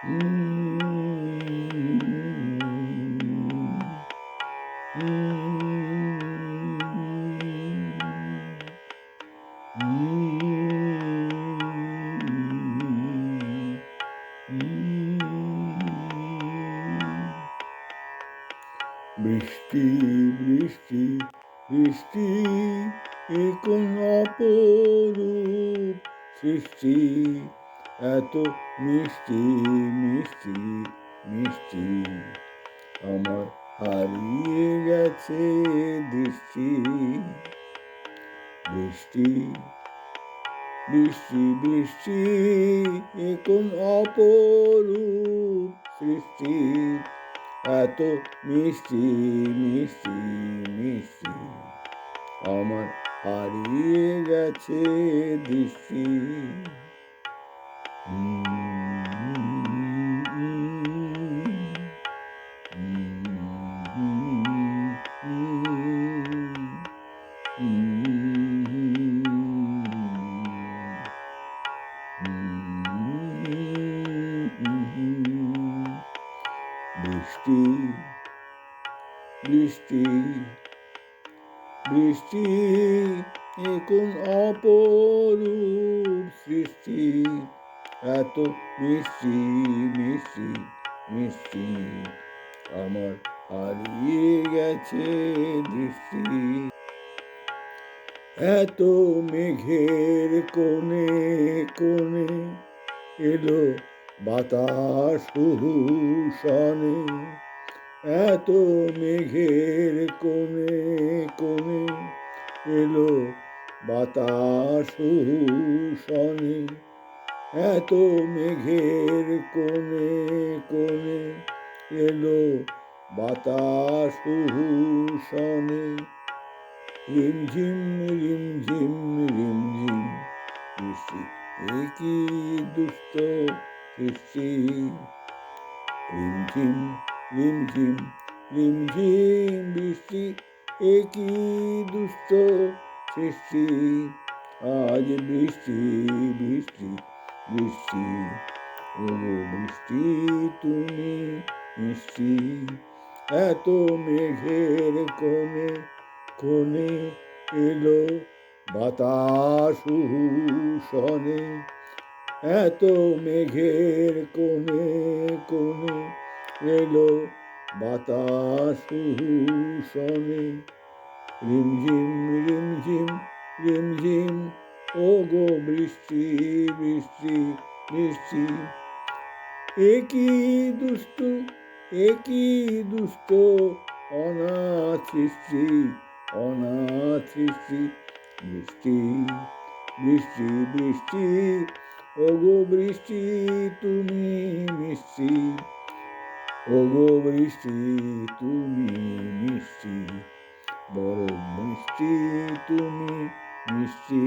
বৃষ্টি বৃষ্টি বৃষ্টি এ কোন অপরূপ সৃষ্টি, এত মিষ্টি মিষ্টি মিষ্টি, আমার হারিয়ে গেছে দৃষ্টি। বৃষ্টি বৃষ্টি বৃষ্টি এ কোন অপরূপ সৃষ্টি, এত মিষ্টি মিষ্টি মিষ্টি, আমার হারিয়ে গেছে দৃষ্টি। বৃষ্টি বৃষ্টি বৃষ্টি এ কোন অপরূপ সৃষ্টি, এত মিষ্টি মিষ্টি মিষ্টি, আমার হারিয়ে গেছে দৃষ্টি। এত মেঘের কোণে কোণে এলো বাতাস শনে, এত মেঘের কোণে কোণে এলো বাতাস শনে, এত মেঘের কোণে কোণে এলো বাতাস শনে, রিমঝিম রিমঝিম রিমঝিম বৃষ্টি এ কি দুষ্ট সৃষ্টি। রিমঝিম রিমঝিম রিমঝিম বৃষ্টি এ কি দুষ্ট সৃষ্টি, আজ বৃষ্টি বৃষ্টি বৃষ্টি, ওগো বৃষ্টি তুমি মিষ্টি, এত মেঘের কোণে কোণে এলো বাতাস শনে, এত মেঘের কোণে কোণে এলো বাতাস শনে, রিমঝিম রিমঝিম রিমঝিম ওগো বৃষ্টি বৃষ্টি বৃষ্টি, একই দুষ্ট একই দুষ্ট অনাথ সৃষ্টি অনাথ সৃষ্টি। বৃষ্টি বৃষ্টি বৃষ্টি ওগো বৃষ্টি তুমি মিষ্টি, ওগো বৃষ্টি তুমি মিষ্টি, বড় মিষ্টি তুমি মিষ্টি।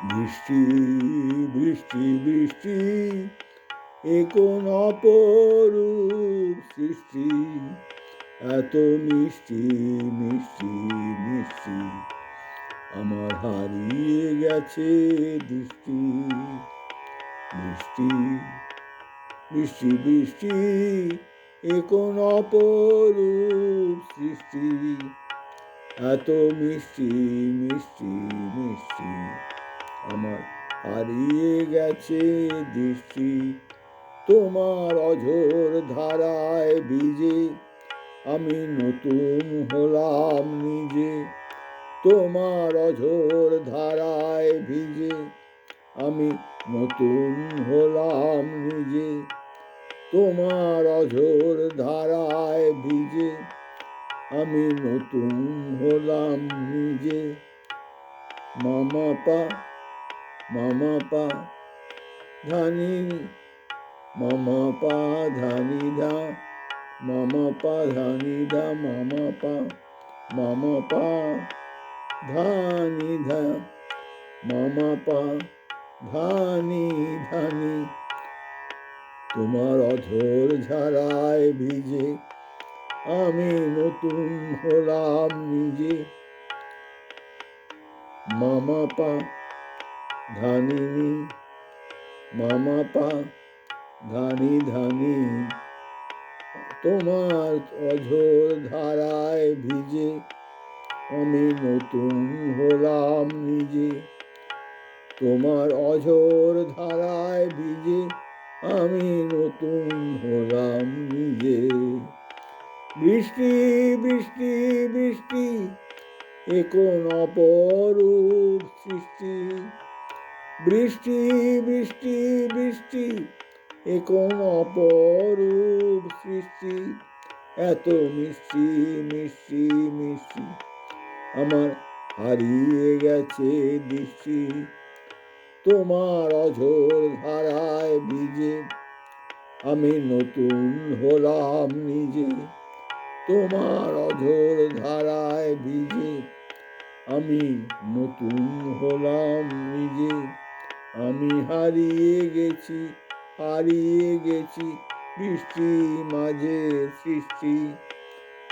বৃষ্টি বৃষ্টি বৃষ্টি এ কোন অপরূপ সৃষ্টি, এত মিষ্টি মিষ্টি মিষ্টি, আমার হারিয়ে গেছে দৃষ্টি। বৃষ্টি বৃষ্টি বৃষ্টি এ কোন অপরূপ সৃষ্টি, এত মিষ্টি মিষ্টি মিষ্টি, আমার হারিয়ে গেছে দৃষ্টি। তোমার অঝোর ধারায় ভিজে আমি নতুন হলাম নিজে, তোমার অঝোর ধারায় ভিজে আমি নতুন হলাম নিজে, তোমার অঝোর ধারায় ভিজে আমি নতুন হলাম নিজে। মামা পা ধানি, মামা পা ধানি ধা, মামা পা ধানি ধা, মামা পা ধানি ধা, মামা পা ধানি ধানি, তোমার অঝোর ঝাড়ায় ভিজে আমি নতুন হলাম নিজে। মামা পা ধানি নি, মামা পা ধানি ধানি তোমার অঝোর ধারায় ভিজে আমি নতুন হলাম নিজে। তোমার অঝোর ধারায় ভিজে আমি নতুন হলাম নিজে। বৃষ্টি বৃষ্টি বৃষ্টি এ কোন অপরূপ সৃষ্টি। বৃষ্টি বৃষ্টি বৃষ্টি এ কোন অপরূপ সৃষ্টি। এত মিষ্টি মিষ্টি মিষ্টি আমার হারিয়ে গেছে দৃষ্টি। তোমার অঝোর ধারায় ভিজে আমি নতুন হলাম নিজে। তোমার অঝোর ধারায় ভিজে আমি নতুন হলাম নিজে। আমি হারিয়ে গেছি বৃষ্টি মাঝে সৃষ্টি।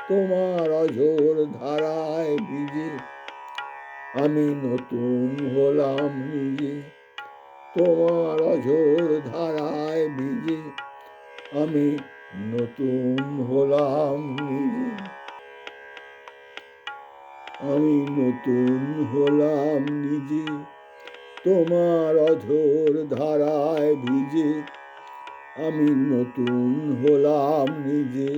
তোমার অঝোর ধারায় ভিজে আমি নতুন হলাম নিজে। তোমার অঝোর ধারায় ভিজে আমি নতুন হলাম নিজে। আমি নতুন হলাম নিজে। তোমার অঝোর ধারায় ভিজে আমি নতুন হলাম নিজে।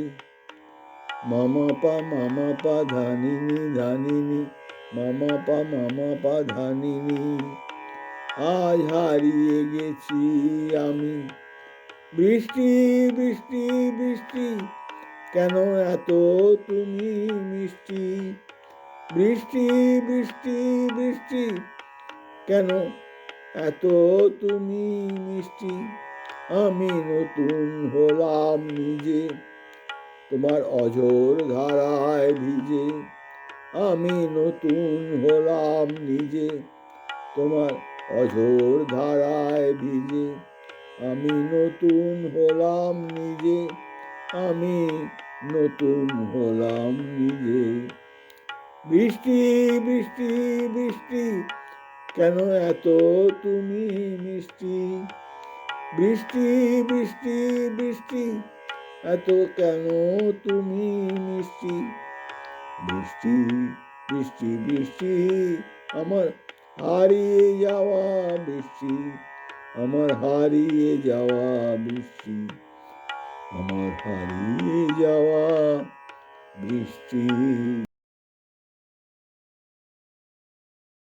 মামা পা ধানিনি ধানিনি মামা পা ধানিনি। আজ হারিয়ে গেছি আমি বৃষ্টি বৃষ্টি বৃষ্টি কেন এত তুমি মিষ্টি। বৃষ্টি বৃষ্টি বৃষ্টি কেন এত তুমি মিষ্টি। আমি নতুন হলাম নিজে। তোমার অঝোর ধারায় ভিজে আমি নতুন হলাম নিজে। তোমার অঝোর ধারায় ভিজে আমি নতুন হলাম নিজে। আমি নতুন হলাম নিজে। বৃষ্টি বৃষ্টি বৃষ্টি কেন এত তুমি মিষ্টি। বৃষ্টি বৃষ্টি বৃষ্টি এত কেন তুমি মিষ্টি। বৃষ্টি বৃষ্টি বৃষ্টি আমার হারিয়ে যাওয়া বৃষ্টি। আমার হারিয়ে যাওয়া বৃষ্টি। আমার হারিয়ে যাওয়া বৃষ্টি।